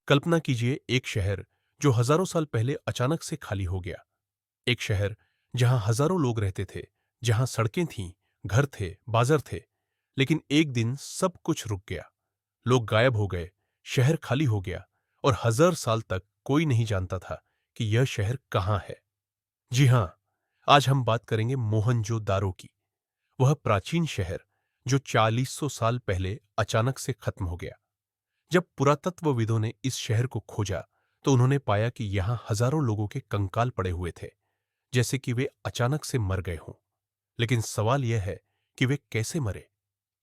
कल्पना कीजिए एक शहर जो हजारों साल पहले अचानक से खाली हो गया। एक शहर जहां हजारों लोग रहते थे, जहां सड़कें थीं, घर थे, बाजार थे। लेकिन एक दिन सब कुछ रुक गया। लोग गायब हो गए, शहर खाली हो गया और 1000 साल तक कोई नहीं जानता था कि यह शहर कहाँ है। जी हां, आज हम बात करेंगे मोहनजोदारो की। वह प्राचीन शहर जो 4,400 साल पहले अचानक से खत्म हो गया। जब पुरातत्वविदों ने इस शहर को खोजा तो उन्होंने पाया कि यहां हजारों लोगों के कंकाल पड़े हुए थे, जैसे कि वे अचानक से मर गए हों। लेकिन सवाल यह है कि वे कैसे मरे?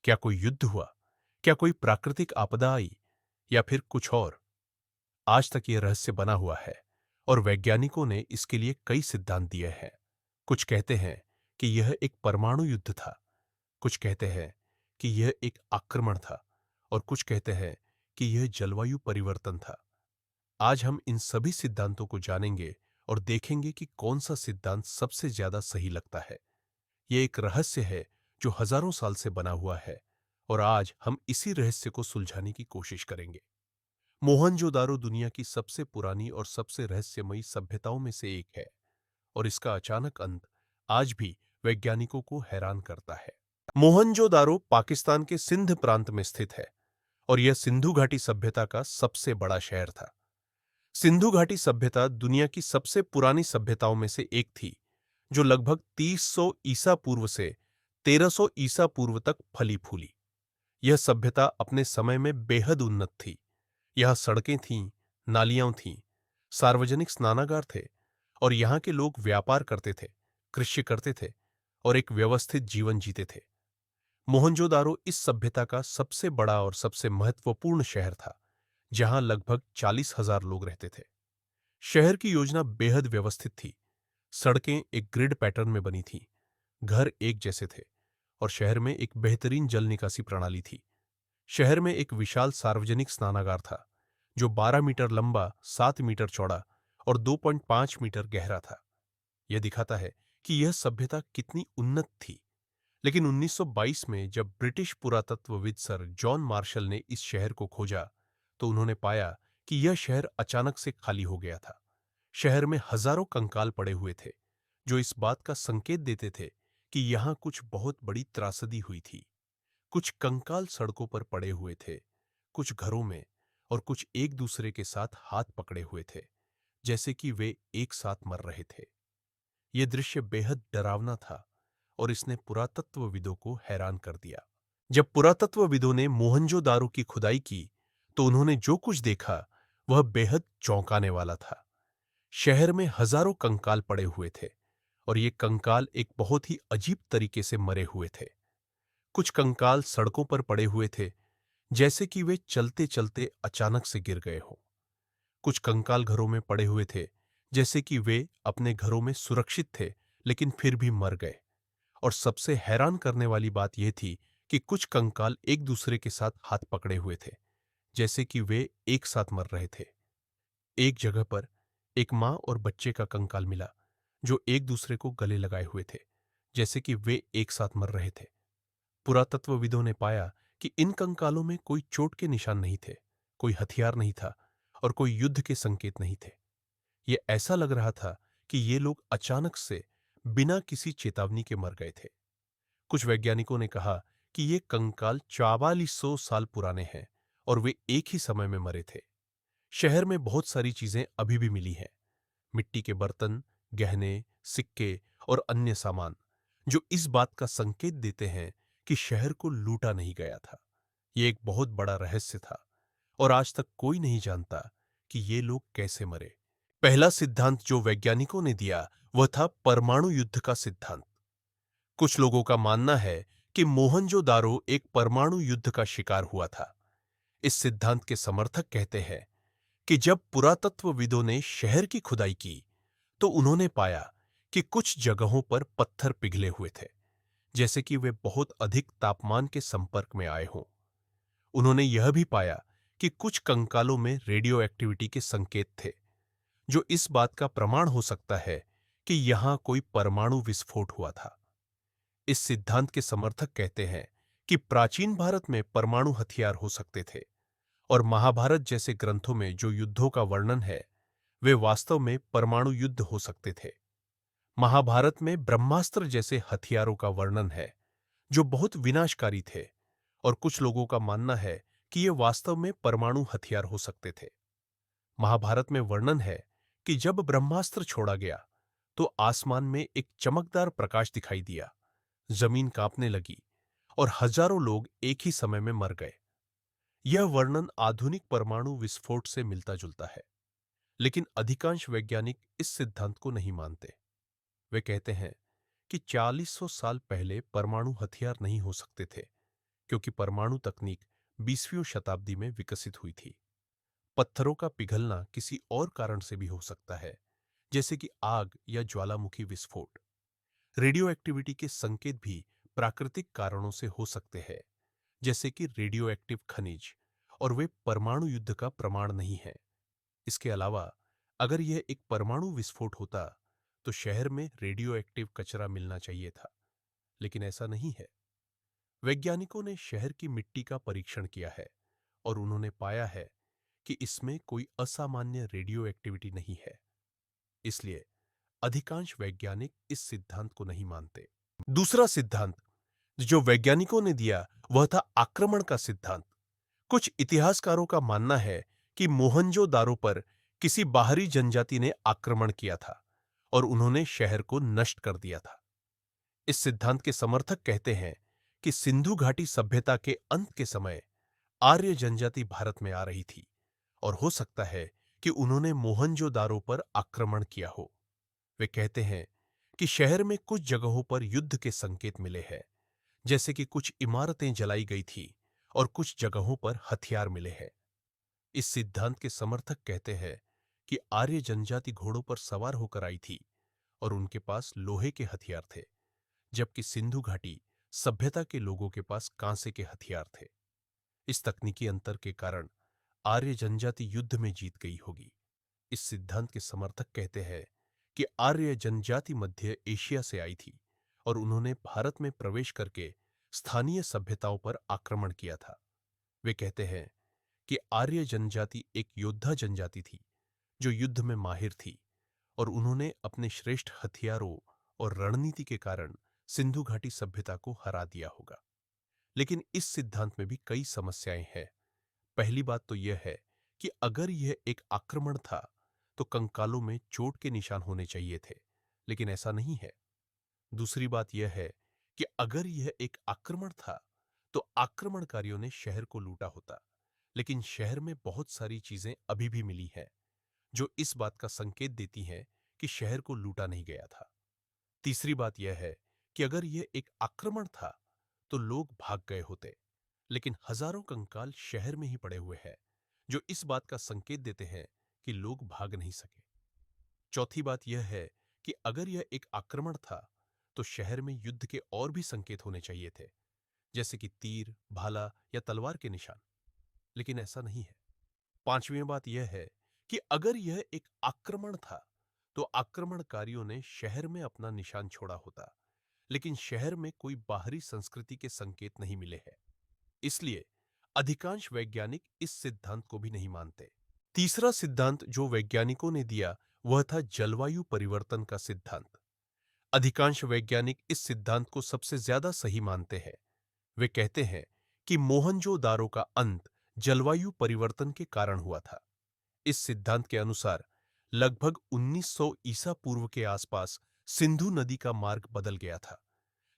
क्या कोई युद्ध हुआ? क्या कोई प्राकृतिक आपदा आई? या फिर कुछ और? आज तक यह रहस्य बना हुआ है और वैज्ञानिकों ने इसके लिए कई सिद्धांत दिए हैं। कुछ कहते हैं कि यह एक परमाणु युद्ध था, कुछ कहते हैं कि यह एक आक्रमण था और कुछ कहते हैं कि यह जलवायु परिवर्तन था। आज हम इन सभी सिद्धांतों को जानेंगे और देखेंगे कि कौन सा सिद्धांत सबसे ज्यादा सही लगता है। यह एक रहस्य है जो हजारों साल से बना हुआ है और आज हम इसी रहस्य को सुलझाने की कोशिश करेंगे। मोहनजोदारो दुनिया की सबसे पुरानी और सबसे रहस्यमयी सभ्यताओं में से एक है और इसका अचानक अंत आज भी वैज्ञानिकों को हैरान करता है। मोहनजोदारो पाकिस्तान के सिंध प्रांत में स्थित है और यह सिंधु घाटी सभ्यता का सबसे बड़ा शहर था। सिंधु घाटी सभ्यता दुनिया की सबसे पुरानी सभ्यताओं में से एक थी, जो लगभग 3000 ईसा पूर्व से 1300 ईसा पूर्व तक फली फूली। यह सभ्यता अपने समय में बेहद उन्नत थी। यहाँ सड़कें थीं, नालियां थीं, सार्वजनिक स्नानागार थे और यहाँ के लोग व्यापार करते थे, कृषि करते थे और एक व्यवस्थित जीवन जीते थे। मोहनजोदारो इस सभ्यता का सबसे बड़ा और सबसे महत्वपूर्ण शहर था, जहां लगभग 40,000 लोग रहते थे। शहर की योजना बेहद व्यवस्थित थी। सड़कें एक ग्रिड पैटर्न में बनी थीं, घर एक जैसे थे और शहर में एक बेहतरीन जल निकासी प्रणाली थी। शहर में एक विशाल सार्वजनिक स्नानागार था, जो 12 मीटर लंबा, 7 मीटर चौड़ा और 2.5 मीटर गहरा था। यह दिखाता है कि यह सभ्यता कितनी उन्नत थी। लेकिन 1922 में जब ब्रिटिश पुरातत्वविद सर जॉन मार्शल ने इस शहर को खोजा, तो उन्होंने पाया कि यह शहर अचानक से खाली हो गया था। शहर में हजारों कंकाल पड़े हुए थे, जो इस बात का संकेत देते थे कि यहां कुछ बहुत बड़ी त्रासदी हुई थी। कुछ कंकाल सड़कों पर पड़े हुए थे, कुछ घरों में और कुछ एक दूसरे के साथ हाथ पकड़े हुए थे, जैसे कि वे एक साथ मर रहे थे। यह दृश्य बेहद डरावना था और इसने पुरातत्वविदों को हैरान कर दिया। जब पुरातत्वविदों ने मोहनजोदारो की खुदाई की, तो उन्होंने जो कुछ देखा वह बेहद चौंकाने वाला था। शहर में हजारों कंकाल पड़े हुए थे और ये कंकाल एक बहुत ही अजीब तरीके से मरे हुए थे। कुछ कंकाल सड़कों पर पड़े हुए थे, जैसे कि वे चलते चलते अचानक से गिर गए हों। कुछ कंकाल घरों में पड़े हुए थे, जैसे कि वे अपने घरों में सुरक्षित थे लेकिन फिर भी मर गए। और सबसे हैरान करने वाली बात यह थी कि कुछ कंकाल एक दूसरे के साथ हाथ पकड़े हुए थे, जैसे कि वे एक साथ मर रहे थे। एक जगह पर एक मां और बच्चे का कंकाल मिला, जो एक दूसरे को गले लगाए हुए थे, जैसे कि वे एक साथ मर रहे थे। पुरातत्वविदों ने पाया कि इन कंकालों में कोई चोट के निशान नहीं थे, कोई हथियार नहीं था और कोई युद्ध के संकेत नहीं थे। यह ऐसा लग रहा था कि ये लोग अचानक से बिना किसी चेतावनी के मर गए थे। कुछ वैज्ञानिकों ने कहा कि ये कंकाल 4400 साल पुराने हैं और वे एक ही समय में मरे थे। शहर में बहुत सारी चीजें अभी भी मिली हैं, मिट्टी के बर्तन, गहने, सिक्के और अन्य सामान, जो इस बात का संकेत देते हैं कि शहर को लूटा नहीं गया था। यह एक बहुत बड़ा रहस्य था और आज तक कोई नहीं जानता कि ये लोग कैसे मरे। पहला सिद्धांत जो वैज्ञानिकों ने दिया वह था परमाणु युद्ध का सिद्धांत। कुछ लोगों का मानना है कि मोहनजोदारो एक परमाणु युद्ध का शिकार हुआ था। इस सिद्धांत के समर्थक कहते हैं कि जब पुरातत्वविदों ने शहर की खुदाई की, तो उन्होंने पाया कि कुछ जगहों पर पत्थर पिघले हुए थे, जैसे कि वे बहुत अधिक तापमान के संपर्क में आए हों। उन्होंने यह भी पाया कि कुछ कंकालों में रेडियो एक्टिविटी के संकेत थे, जो इस बात का प्रमाण हो सकता है कि यहां कोई परमाणु विस्फोट हुआ था। इस सिद्धांत के समर्थक कहते हैं कि प्राचीन भारत में परमाणु हथियार हो सकते थे और महाभारत जैसे ग्रंथों में जो युद्धों का वर्णन है वे वास्तव में परमाणु युद्ध हो सकते थे। महाभारत में ब्रह्मास्त्र जैसे हथियारों का वर्णन है जो बहुत विनाशकारी थे और कुछ लोगों का मानना है कि ये वास्तव में परमाणु हथियार हो सकते थे। महाभारत में वर्णन है कि जब ब्रह्मास्त्र छोड़ा गया तो आसमान में एक चमकदार प्रकाश दिखाई दिया, जमीन कांपने लगी और हजारों लोग एक ही समय में मर गए। यह वर्णन आधुनिक परमाणु विस्फोट से मिलता जुलता है, लेकिन अधिकांश वैज्ञानिक इस सिद्धांत को नहीं मानते। वे कहते हैं कि 4000 साल पहले परमाणु हथियार नहीं हो सकते थे क्योंकि परमाणु तकनीक 20वीं शताब्दी में विकसित हुई थी। पत्थरों का पिघलना किसी और कारण से भी हो सकता है, जैसे कि आग या ज्वालामुखी विस्फोट। रेडियो एक्टिविटी के संकेत भी प्राकृतिक कारणों से हो सकते हैं, जैसे कि रेडियो एक्टिव खनिज, और वे परमाणु युद्ध का प्रमाण नहीं है। इसके अलावा अगर यह एक परमाणु विस्फोट होता तो शहर में रेडियो एक्टिव कचरा मिलना चाहिए था, लेकिन ऐसा नहीं है। वैज्ञानिकों ने शहर की मिट्टी का परीक्षण किया है और उन्होंने पाया है कि इसमें कोई असामान्य रेडियो एक्टिविटी नहीं है। इसलिए अधिकांश वैज्ञानिक इस सिद्धांत को नहीं मानते। दूसरा सिद्धांत जो वैज्ञानिकों ने दिया वह था आक्रमण का सिद्धांत। कुछ इतिहासकारों का मानना है कि मोहनजोदारो पर किसी बाहरी जनजाति ने आक्रमण किया था और उन्होंने शहर को नष्ट कर दिया था। इस सिद्धांत के समर्थक कहते हैं कि सिंधु घाटी सभ्यता के अंत के समय आर्य जनजाति भारत में आ रही थी और हो सकता है कि उन्होंने मोहनजोदारो पर आक्रमण किया हो। वे कहते हैं कि शहर में कुछ जगहों पर युद्ध के संकेत मिले हैं, जैसे कि कुछ इमारतें जलाई गई थी और कुछ जगहों पर हथियार मिले हैं। इस सिद्धांत के समर्थक कहते हैं कि आर्य जनजाति घोड़ों पर सवार होकर आई थी और उनके पास लोहे के हथियार थे, जबकि सिंधु घाटी सभ्यता के लोगों के पास कांसे के हथियार थे। इस तकनीकी अंतर के कारण आर्य जनजाति युद्ध में जीत गई होगी। इस सिद्धांत के समर्थक कहते हैं कि आर्य जनजाति मध्य एशिया से आई थी और उन्होंने भारत में प्रवेश करके स्थानीय सभ्यताओं पर आक्रमण किया था। वे कहते हैं कि आर्य जनजाति एक योद्धा जनजाति थी जो युद्ध में माहिर थी और उन्होंने अपने श्रेष्ठ हथियारों और रणनीति के कारण सिंधु घाटी सभ्यता को हरा दिया होगा। लेकिन इस सिद्धांत में भी कई समस्याएं हैं। पहली बात तो यह है कि अगर यह एक आक्रमण था तो कंकालों में चोट के निशान होने चाहिए थे, लेकिन ऐसा नहीं है। दूसरी बात यह है कि अगर यह एक आक्रमण था तो आक्रमणकारियों ने शहर को लूटा होता, लेकिन शहर में बहुत सारी चीजें अभी भी मिली हैं जो इस बात का संकेत देती हैं कि शहर को लूटा नहीं गया था। तीसरी बात यह है कि अगर यह एक आक्रमण था तो लोग भाग गए होते, लेकिन हजारों कंकाल शहर में ही पड़े हुए हैं जो इस बात का संकेत देते हैं कि लोग भाग नहीं सके। चौथी बात यह है कि अगर यह एक आक्रमण था तो शहर में युद्ध के और भी संकेत होने चाहिए थे, जैसे कि तीर, भाला या तलवार के निशान, लेकिन ऐसा नहीं है। पांचवी बात यह है कि अगर यह एक आक्रमण था तो आक्रमणकारियों ने शहर में अपना निशान छोड़ा होता, लेकिन शहर में कोई बाहरी संस्कृति के संकेत नहीं मिले हैं। इसलिए अधिकांश वैज्ञानिक इस सिद्धांत को भी नहीं मानते। तीसरा सिद्धांत जो वैज्ञानिकों ने दिया वह था जलवायु परिवर्तन का सिद्धांत। अधिकांश वैज्ञानिक इस सिद्धांत को सबसे ज्यादा सही मानते हैं। वे कहते हैं कि मोहनजोदारो का अंत जलवायु परिवर्तन के कारण हुआ था। इस सिद्धांत के अनुसार लगभग 1900 ईसा पूर्व के आसपास सिंधु नदी का मार्ग बदल गया था,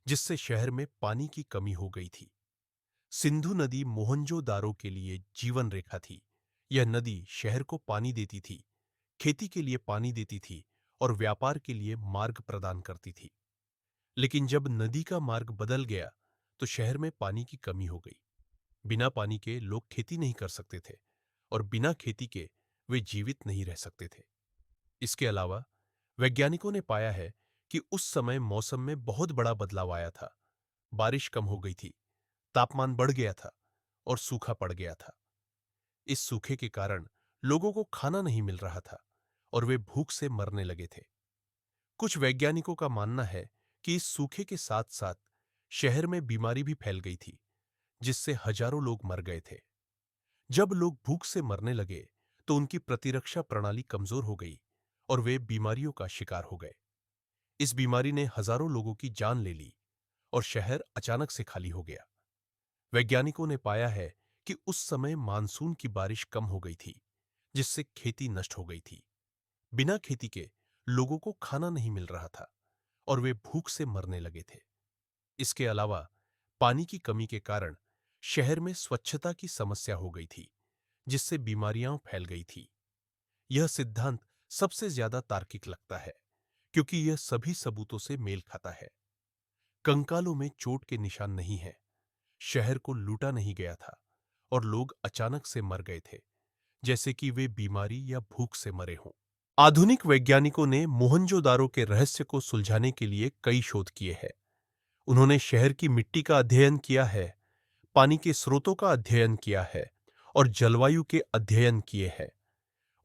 जिससे शहर में पानी की कमी हो गई थी। सिंधु नदी मोहनजोदारो के लिए जीवन रेखा थी। यह नदी शहर को पानी देती थी, खेती के लिए पानी देती थी और व्यापार के लिए मार्ग प्रदान करती थी। लेकिन जब नदी का मार्ग बदल गया तो शहर में पानी की कमी हो गई। बिना पानी के लोग खेती नहीं कर सकते थे और बिना खेती के वे जीवित नहीं रह सकते थे। इसके अलावा वैज्ञानिकों ने पाया है कि उस समय मौसम में बहुत बड़ा बदलाव आया था। बारिश कम हो गई थी, तापमान बढ़ गया था और सूखा पड़ गया था। इस सूखे के कारण लोगों को खाना नहीं मिल रहा था और वे भूख से मरने लगे थे। कुछ वैज्ञानिकों का मानना है कि इस सूखे के साथ साथ शहर में बीमारी भी फैल गई थी, जिससे हजारों लोग मर गए थे। जब लोग भूख से मरने लगे तो उनकी प्रतिरक्षा प्रणाली कमजोर हो गई और वे बीमारियों का शिकार हो गए। इस बीमारी ने हजारों लोगों की जान ले ली और शहर अचानक से खाली हो गया। वैज्ञानिकों ने पाया है कि उस समय मानसून की बारिश कम हो गई थी, जिससे खेती नष्ट हो गई थी। बिना खेती के लोगों को खाना नहीं मिल रहा था और वे भूख से मरने लगे थे। इसके अलावा पानी की कमी के कारण शहर में स्वच्छता की समस्या हो गई थी, जिससे बीमारियां फैल गई थी। यह सिद्धांत सबसे ज्यादा तार्किक लगता है, क्योंकि यह सभी सबूतों से मेल खाता है। कंकालों में चोट के निशान नहीं है, शहर को लूटा नहीं गया था और लोग अचानक से मर गए थे, जैसे कि वे बीमारी या भूख से मरे हों। आधुनिक वैज्ञानिकों ने मोहनजोदारो के रहस्य को सुलझाने के लिए कई शोध किए हैं। उन्होंने शहर की मिट्टी का अध्ययन किया है, पानी के स्रोतों का अध्ययन किया है और जलवायु के अध्ययन किए हैं।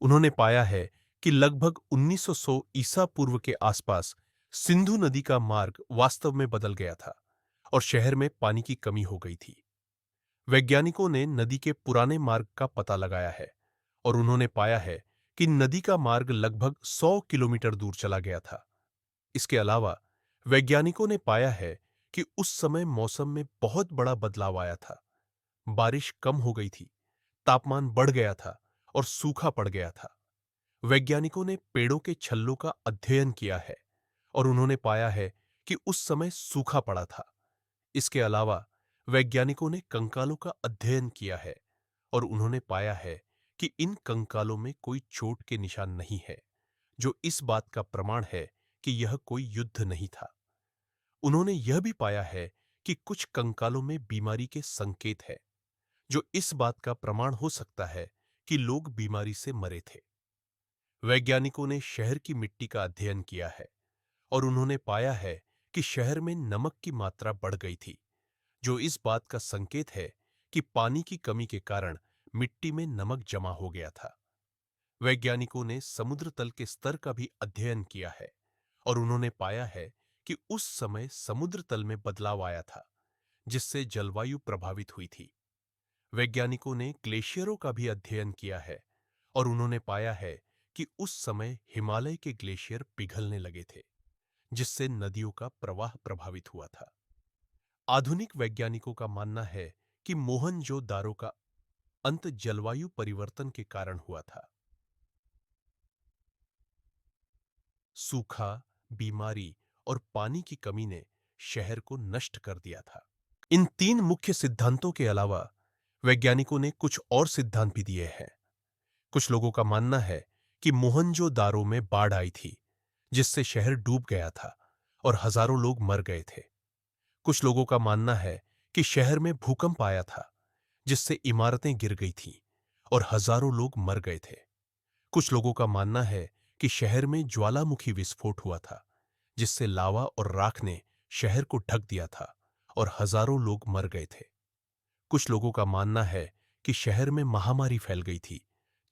उन्होंने पाया है कि लगभग 1900 ईसा पूर्व के आसपास सिंधु नदी का मार्ग वास्तव में बदल गया था और शहर में पानी की कमी हो गई थी। वैज्ञानिकों ने नदी के पुराने मार्ग का पता लगाया है और उन्होंने पाया है कि नदी का मार्ग लगभग 100 किलोमीटर दूर चला गया था। इसके अलावा वैज्ञानिकों ने पाया है कि उस समय मौसम में बहुत बड़ा बदलाव आया था। बारिश कम हो गई थी, तापमान बढ़ गया था और सूखा पड़ गया था। वैज्ञानिकों ने पेड़ों के छल्लों का अध्ययन किया है और उन्होंने पाया है कि उस समय सूखा पड़ा था। इसके अलावा वैज्ञानिकों ने कंकालों का अध्ययन किया है और उन्होंने पाया है कि इन कंकालों में कोई चोट के निशान नहीं है, जो इस बात का प्रमाण है कि यह कोई युद्ध नहीं था। उन्होंने यह भी पाया है कि कुछ कंकालों में बीमारी के संकेत है, जो इस बात का प्रमाण हो सकता है कि लोग बीमारी से मरे थे। वैज्ञानिकों ने शहर की मिट्टी का अध्ययन किया है और उन्होंने पाया है कि शहर में नमक की मात्रा बढ़ गई थी, जो इस बात का संकेत है कि पानी की कमी के कारण मिट्टी में नमक जमा हो गया था। वैज्ञानिकों ने समुद्र तल के स्तर का भी अध्ययन किया है और उन्होंने पाया है कि उस समय समुद्र तल में बदलाव आया था, जिससे जलवायु प्रभावित हुई थी। वैज्ञानिकों ने ग्लेशियरों का भी अध्ययन किया है और उन्होंने पाया है कि उस समय हिमालय के ग्लेशियर पिघलने लगे थे, जिससे नदियों का प्रवाह प्रभावित हुआ था। आधुनिक वैज्ञानिकों का मानना है कि मोहनजोदारो का अंत जलवायु परिवर्तन के कारण हुआ था। सूखा, बीमारी और पानी की कमी ने शहर को नष्ट कर दिया था। इन तीन मुख्य सिद्धांतों के अलावा वैज्ञानिकों ने कुछ और सिद्धांत भी दिए हैं। कुछ लोगों का मानना है कि मोहनजोदारो में बाढ़ आई थी, जिससे शहर डूब गया था और हजारों लोग मर गए थे। कुछ लोगों का मानना है कि शहर में भूकंप आया था, जिससे इमारतें गिर गई थीं और हजारों लोग मर गए थे। कुछ लोगों का मानना है कि शहर में ज्वालामुखी विस्फोट हुआ था, जिससे लावा और राख ने शहर को ढक दिया था और हजारों लोग मर गए थे। कुछ लोगों का मानना है कि शहर में महामारी फैल गई थी,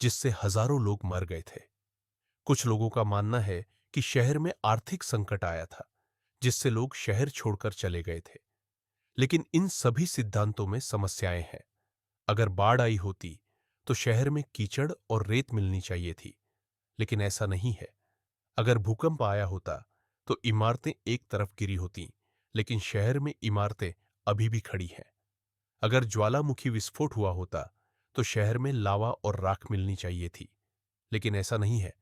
जिससे हजारों लोग मर गए थे। कुछ लोगों का मानना है कि शहर में आर्थिक संकट आया था, जिससे लोग शहर छोड़कर चले गए थे। लेकिन इन सभी सिद्धांतों में समस्याएं हैं। अगर बाढ़ आई होती तो शहर में कीचड़ और रेत मिलनी चाहिए थी, लेकिन ऐसा नहीं है। अगर भूकंप आया होता तो इमारतें एक तरफ गिरी होती, लेकिन शहर में इमारतें अभी भी खड़ी हैं। अगर ज्वालामुखी विस्फोट हुआ होता तो शहर में लावा और राख मिलनी चाहिए थी, लेकिन ऐसा नहीं है।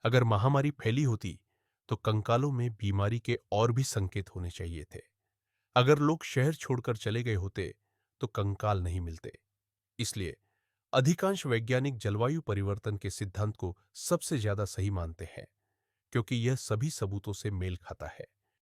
अगर महामारी फैली होती तो कंकालों में बीमारी के और भी संकेत होने चाहिए थे। अगर लोग शहर छोड़कर चले गए होते तो कंकाल नहीं मिलते। इसलिए अधिकांश वैज्ञानिक जलवायु परिवर्तन के सिद्धांत को सबसे ज्यादा सही मानते हैं, क्योंकि यह सभी सबूतों से मेल खाता है।